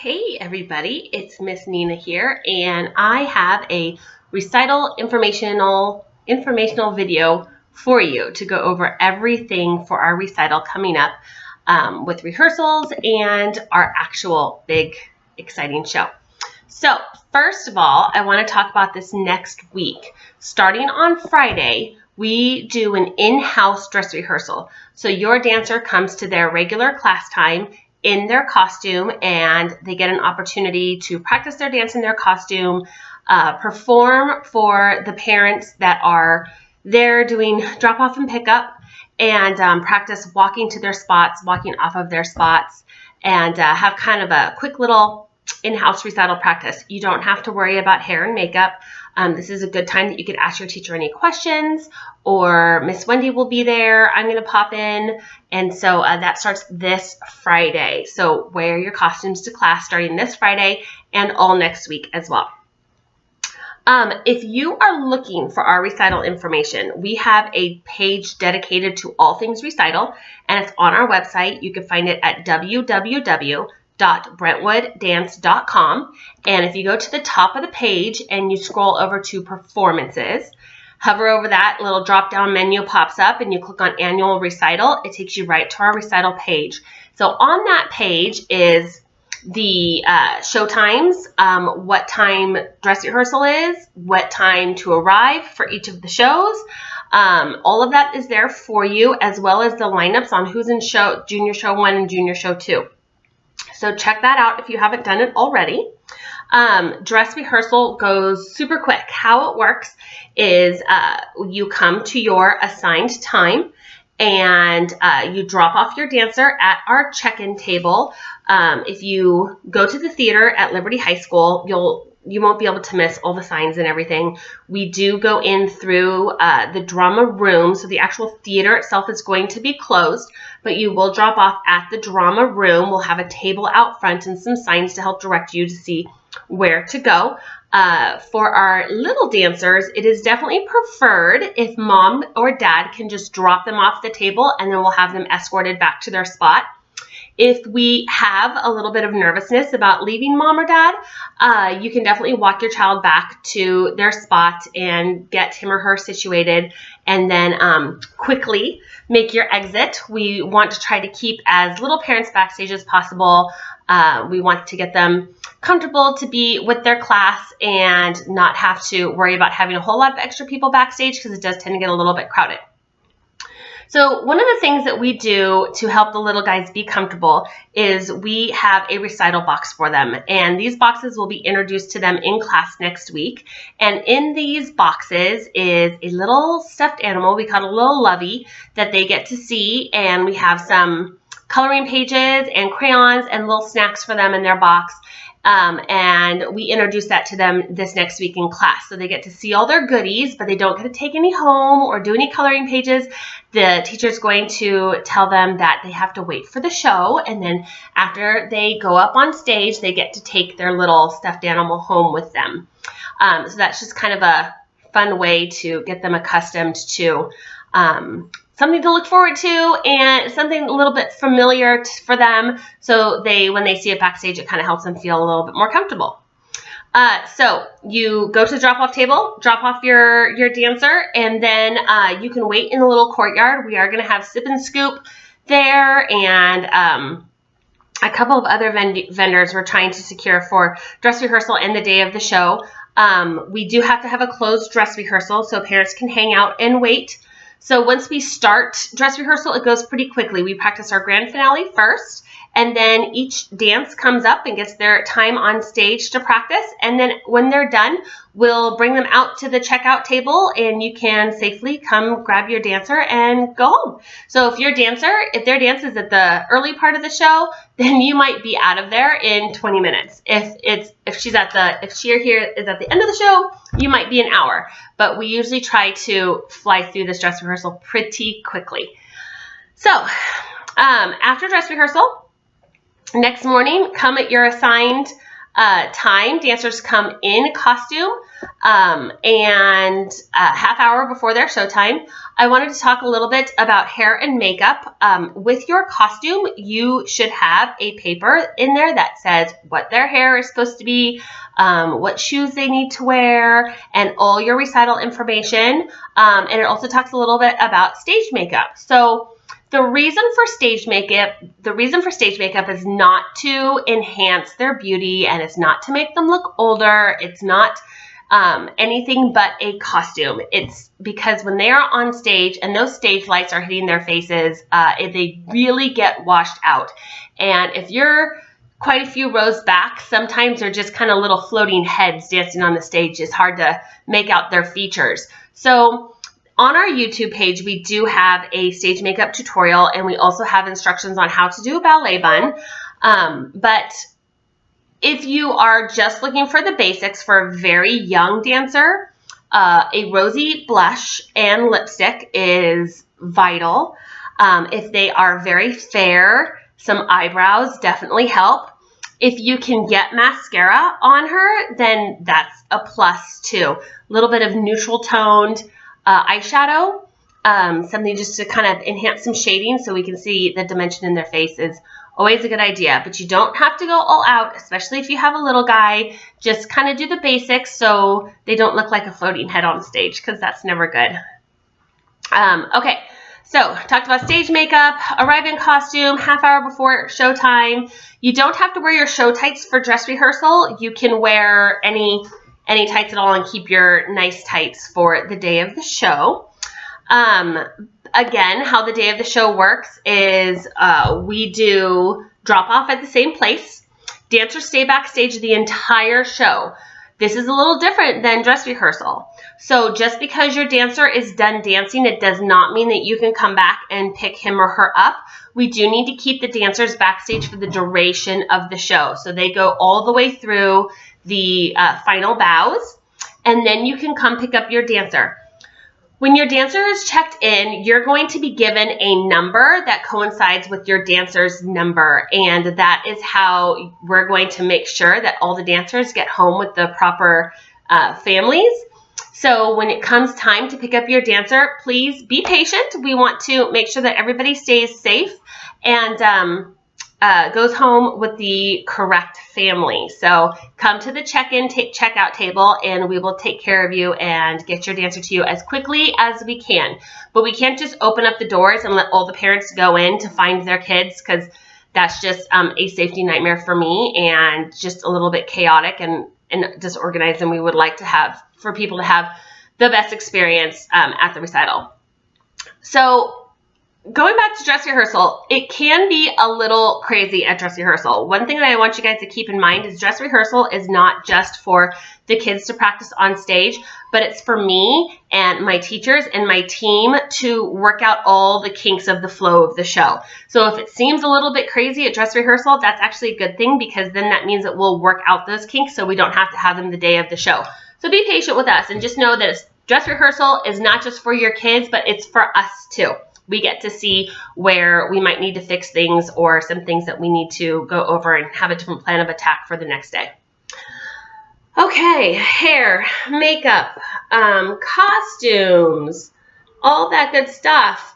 Hey everybody, it's Miss Nina here, and I have a recital informational video for you to go over everything for our recital coming up with rehearsals and our actual big exciting show. So first of all, I want to talk about this next week. Starting on Friday, we do an in-house dress rehearsal. So your dancer comes to their regular class time in their costume, and they get an opportunity to practice their dance in their costume, perform for the parents that are there doing drop-off and pickup, and practice walking to their spots, walking off of their spots, and have kind of a quick little in-house recital practice. You don't have to worry about hair and makeup. This is a good time that you could ask your teacher any questions, or Miss Wendy will be there. I'm going to pop in. And so that starts this Friday. So wear your costumes to class starting this Friday and all next week as well. If you are looking for our recital information, we have a page dedicated to all things recital, and it's on our website. You can find it at www.brentwooddance.com, and if you go to the top of the page and you scroll over to performances, hover over that, little drop down menu pops up and you click on annual recital. It takes you right to our recital page. So on that page is the show times, what time dress rehearsal is, what time to arrive for each of the shows. All of that is there for you, as well as the lineups on who's in show, junior show 1 and junior show 2. So check that out if you haven't done it already. Dress rehearsal goes super quick. How it works is you come to your assigned time and you drop off your dancer at our check-in table. If you go to the theater at Liberty High School, you won't be able to miss all the signs and everything. We do go in through the drama room, so the actual theater itself is going to be closed, but you will drop off at the drama room. We'll have a table out front and some signs to help direct you to see where to go. For our little dancers, it is definitely preferred if mom or dad can just drop them off the table, and then we'll have them escorted back to their spot. If we have a little bit of nervousness about leaving mom or dad, you can definitely walk your child back to their spot and get him or her situated, and then quickly make your exit. We want to try to keep as little parents backstage as possible. We want to get them comfortable to be with their class and not have to worry about having a whole lot of extra people backstage, because it does tend to get a little bit crowded. So one of the things that we do to help the little guys be comfortable is we have a recital box for them. And these boxes will be introduced to them in class next week. And in these boxes is a little stuffed animal we call a little lovey that they get to see. And we have some coloring pages and crayons and little snacks for them in their box. And we introduce that to them this next week in class. So they get to see all their goodies, but they don't get to take any home or do any coloring pages. The teacher's going to tell them that they have to wait for the show, and then after they go up on stage, they get to take their little stuffed animal home with them. So that's just kind of a fun way to get them accustomed to something to look forward to and something a little bit familiar for them, so when they see it backstage, it kind of helps them feel a little bit more comfortable. So you go to the drop-off table, drop off your dancer, and then you can wait in the little courtyard. We are going to have Sip and Scoop there, and a couple of other vendors we're trying to secure for dress rehearsal and the day of the show. We do have to have a closed dress rehearsal so parents can hang out and wait. So once we start dress rehearsal, it goes pretty quickly. We practice our grand finale first, and then each dance comes up and gets their time on stage to practice. And then when they're done, we'll bring them out to the checkout table, and you can safely come grab your dancer and go home. So if their dance is at the early part of the show, then you might be out of there in 20 minutes. If she or he is at the end of the show, you might be an hour. But we usually try to fly through this dress rehearsal pretty quickly. So after dress rehearsal, next morning, come at your assigned time. Dancers come in costume. and a half hour before their showtime, I wanted to talk a little bit about hair and makeup. With your costume, you should have a paper in there that says what their hair is supposed to be, what shoes they need to wear, and all your recital information. And it also talks a little bit about stage makeup. So the reason for stage makeup is not to enhance their beauty, and it's not to make them look older. It's not anything but a costume. It's because when they are on stage and those stage lights are hitting their faces, they really get washed out. And if you're quite a few rows back, sometimes they're just kind of little floating heads dancing on the stage. It's hard to make out their features. So on our YouTube page, we do have a stage makeup tutorial, and we also have instructions on how to do a ballet bun. But if you are just looking for the basics for a very young dancer, a rosy blush and lipstick is vital. If they are very fair, some eyebrows definitely help. If you can get mascara on her, then that's a plus too. A little bit of neutral toned eyeshadow, something just to kind of enhance some shading so we can see the dimension in their face is always a good idea. But you don't have to go all out, especially if you have a little guy. Just kind of do the basics so they don't look like a floating head on stage, because that's never good. Okay, so talked about stage makeup, arrive in costume, half hour before showtime. You don't have to wear your show tights for dress rehearsal. You can wear any tights at all and keep your nice tights for the day of the show. Again, how the day of the show works is we do drop off at the same place. Dancers stay backstage the entire show. This is a little different than dress rehearsal. So just because your dancer is done dancing, it does not mean that you can come back and pick him or her up. We do need to keep the dancers backstage for the duration of the show. So they go all the way through the final bows, and then you can come pick up your dancer. When your dancer is checked in, you're going to be given a number that coincides with your dancer's number, and that is how we're going to make sure that all the dancers get home with the proper families. So when it comes time to pick up your dancer, please be patient. We want to make sure that everybody stays safe and goes home with the correct family. So come to the check-in, checkout table, and we will take care of you and get your dancer to you as quickly as we can. But we can't just open up the doors and let all the parents go in to find their kids, because that's just a safety nightmare for me and just a little bit chaotic and disorganized, and we would like to have for people to have the best experience at the recital. So going back to dress rehearsal, it can be a little crazy at dress rehearsal. One thing that I want you guys to keep in mind is dress rehearsal is not just for the kids to practice on stage, but it's for me and my teachers and my team to work out all the kinks of the flow of the show. So if it seems a little bit crazy at dress rehearsal, that's actually a good thing, because then that means that we'll work out those kinks so we don't have to have them the day of the show. So be patient with us and just know that dress rehearsal is not just for your kids, but it's for us too. We get to see where we might need to fix things or some things that we need to go over and have a different plan of attack for the next day. Okay, hair, makeup, costumes, all that good stuff.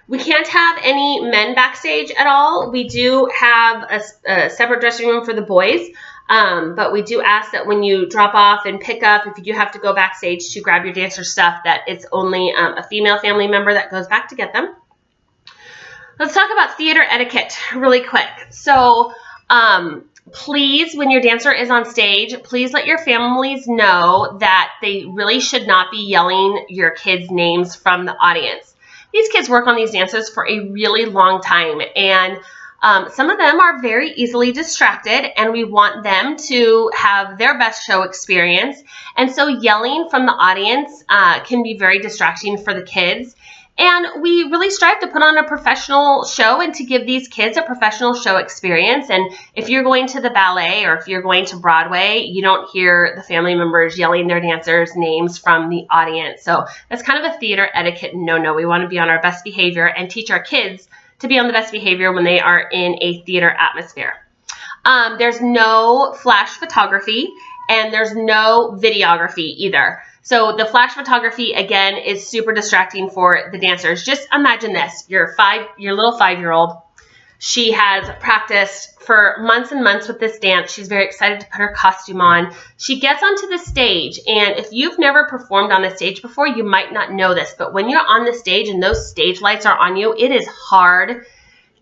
We can't have any men backstage at all. We do have a separate dressing room for the boys. But we do ask that when you drop off and pick up, if you do have to go backstage to grab your dancer stuff, that it's only a female family member that goes back to get them. Let's talk about theater etiquette really quick. So please, when your dancer is on stage, please let your families know that they really should not be yelling your kids' names from the audience. These kids work on these dancers for a really long time, and some of them are very easily distracted, and we want them to have their best show experience. And so yelling from the audience can be very distracting for the kids. And we really strive to put on a professional show and to give these kids a professional show experience. And if you're going to the ballet or if you're going to Broadway, you don't hear the family members yelling their dancers' names from the audience. So that's kind of a theater etiquette no-no. We want to be on our best behavior and teach our kids to be on the best behavior when they are in a theater atmosphere. There's no flash photography, and there's no videography either. So the flash photography, again, is super distracting for the dancers. Just imagine this, your little 5-year-old. She has practiced for months and months with this dance. She's very excited to put her costume on. She gets onto the stage, and if you've never performed on the stage before, you might not know this, but when you're on the stage and those stage lights are on you, it is hard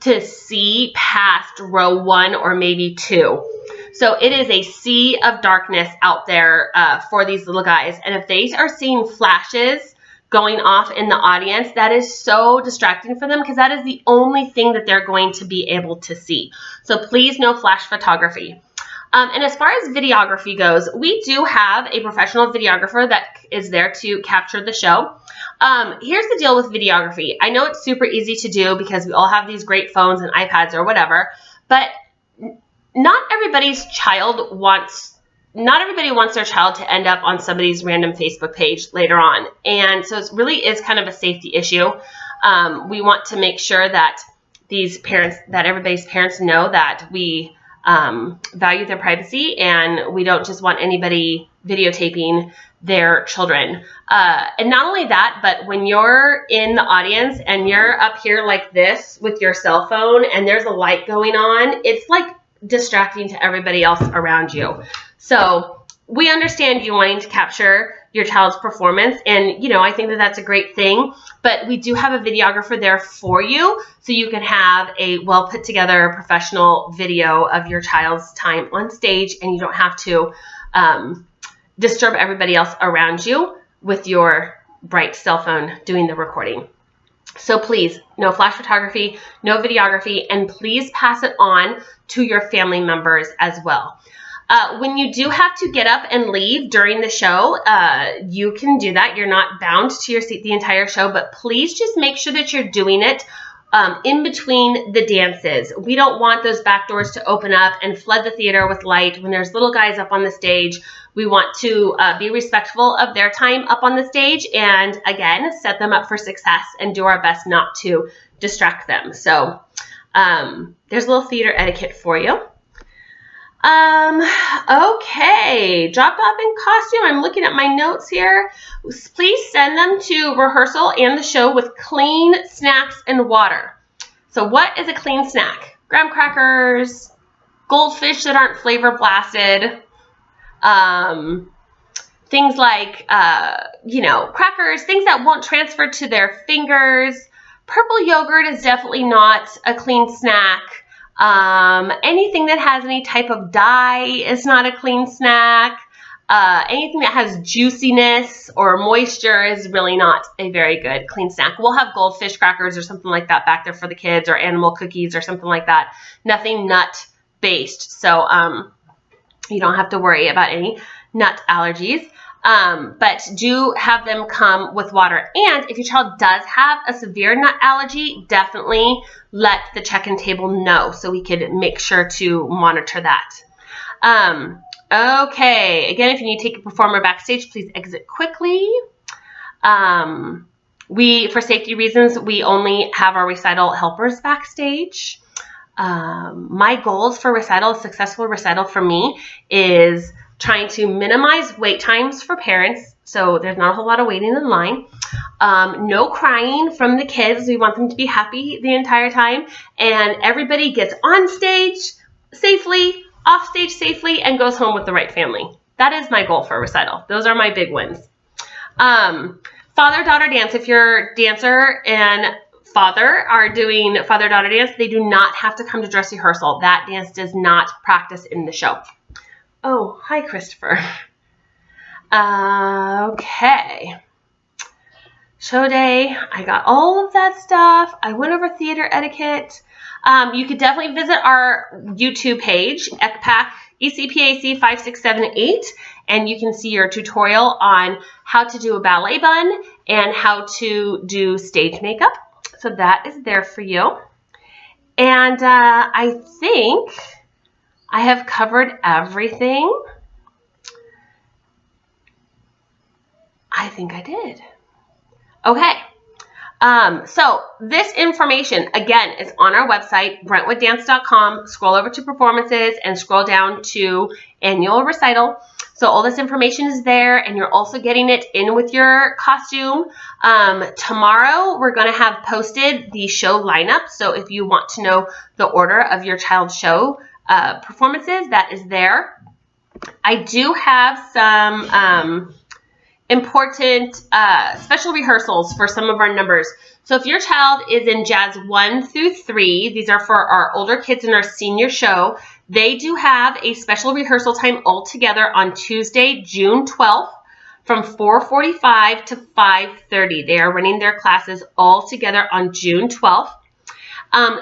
to see past row 1 or maybe 2. So it is a sea of darkness out there for these little guys, and if they are seeing flashes going off in the audience, that is so distracting for them because that is the only thing that they're going to be able to see. So please, no flash photography. And as far as videography goes, we do have a professional videographer that is there to capture the show. Here's the deal with videography. I know it's super easy to do because we all have these great phones and iPads or whatever, but not everybody wants their child to end up on somebody's random Facebook page later on. And so it really is kind of a safety issue. We want to make sure that everybody's parents know that we value their privacy and we don't just want anybody videotaping their children. And not only that, but when you're in the audience and you're up here like this with your cell phone and there's a light going on, it's like distracting to everybody else around you. So we understand you wanting to capture your child's performance, and I think that that's a great thing, but we do have a videographer there for you so you can have a well put together professional video of your child's time on stage, and you don't have to disturb everybody else around you with your bright cell phone doing the recording. So please, no flash photography, no videography, and please pass it on to your family members as well. When you do have to get up and leave during the show, you can do that. You're not bound to your seat the entire show, but please just make sure that you're doing it in between the dances. We don't want those back doors to open up and flood the theater with light when there's little guys up on the stage. We want to be respectful of their time up on the stage and, again, set them up for success and do our best not to distract them. So there's a little theater etiquette for you. Okay, dropped off in costume. I'm looking at my notes here. Please send them to rehearsal and the show with clean snacks and water. So what is a clean snack? Graham crackers, goldfish that aren't flavor blasted, things like, crackers, things that won't transfer to their fingers. Purple yogurt is definitely not a clean snack. Anything that has any type of dye is not a clean snack. Anything that has juiciness or moisture is really not a very good clean snack. We'll have goldfish crackers or something like that back there for the kids, or animal cookies or something like that. Nothing nut based. So, you don't have to worry about any nut allergies. But do have them come with water. And if your child does have a severe nut allergy, definitely let the check-in table know so we could make sure to monitor that. Okay, again, if you need to take a performer backstage, please exit quickly. For safety reasons, we only have our recital helpers backstage. My goals for recital, a successful recital for me, is trying to minimize wait times for parents, so there's not a whole lot of waiting in line. No crying from the kids. We want them to be happy the entire time, and everybody gets on stage safely, off stage safely, and goes home with the right family. That is my goal for recital. Those are my big wins. Father-daughter dance. If your dancer and father are doing father-daughter dance, they do not have to come to dress rehearsal. That dance does not practice in the show. Oh, hi, Christopher. Okay. Show day. I got all of that stuff. I went over theater etiquette. You could definitely visit our YouTube page, ECPAC, ECPAC 5678, and you can see your tutorial on how to do a ballet bun and how to do stage makeup. So that is there for you. And I think I have covered everything. I think I did. Okay. So this information, again, is on our website, BrentwoodDance.com. Scroll over to performances and scroll down to annual recital. So all this information is there, and you're also getting it in with your costume. Tomorrow, we're going to have posted the show lineup. So if you want to know the order of your child's show performances, that is there. I do have some important special rehearsals for some of our numbers. So if your child is in Jazz 1 through 3, these are for our older kids in our senior show, they do have a special rehearsal time all together on Tuesday, June 12th from 4:45 to 5:30. They are running their classes all together on June 12th.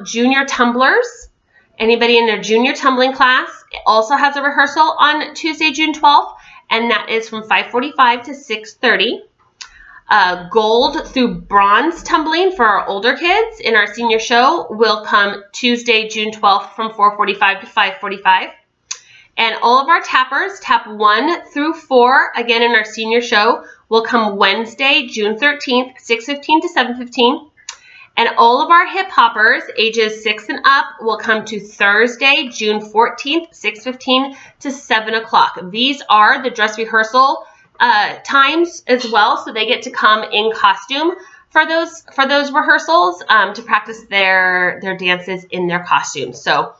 Junior tumblers, anybody in their junior tumbling class also has a rehearsal on Tuesday, June 12th, and that is from 5:45 to 6:30. Gold through bronze tumbling for our older kids in our senior show will come Tuesday, June 12th from 4:45 to 5:45. And all of our tappers, tap 1 through 4, again in our senior show, will come Wednesday, June 13th, 6:15 to 7:15. And all of our hip hoppers, ages 6 and up, will come to Thursday, June 14th, 6:15 to 7 o'clock. These are the dress rehearsal times as well, so they get to come in costume for those rehearsals to practice their dances in their costumes. So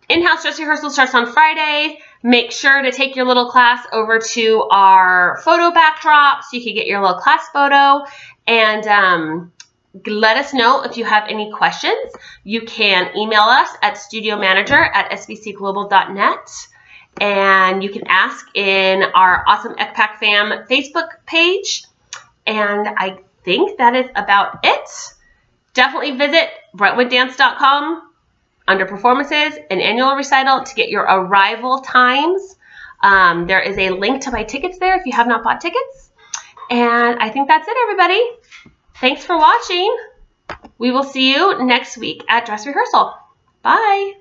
in-house dress rehearsal starts on Friday. Make sure to take your little class over to our photo backdrop so you can get your little class photo, and let us know if you have any questions. You can email us at studiomanager@sbcglobal.net. And you can ask in our Awesome ECPAC Fam Facebook page. And I think that is about it. Definitely visit BrentwoodDance.com under Performances and Annual Recital to get your arrival times. There is a link to buy tickets there if you have not bought tickets. And I think that's it, everybody. Thanks for watching. We will see you next week at dress rehearsal. Bye.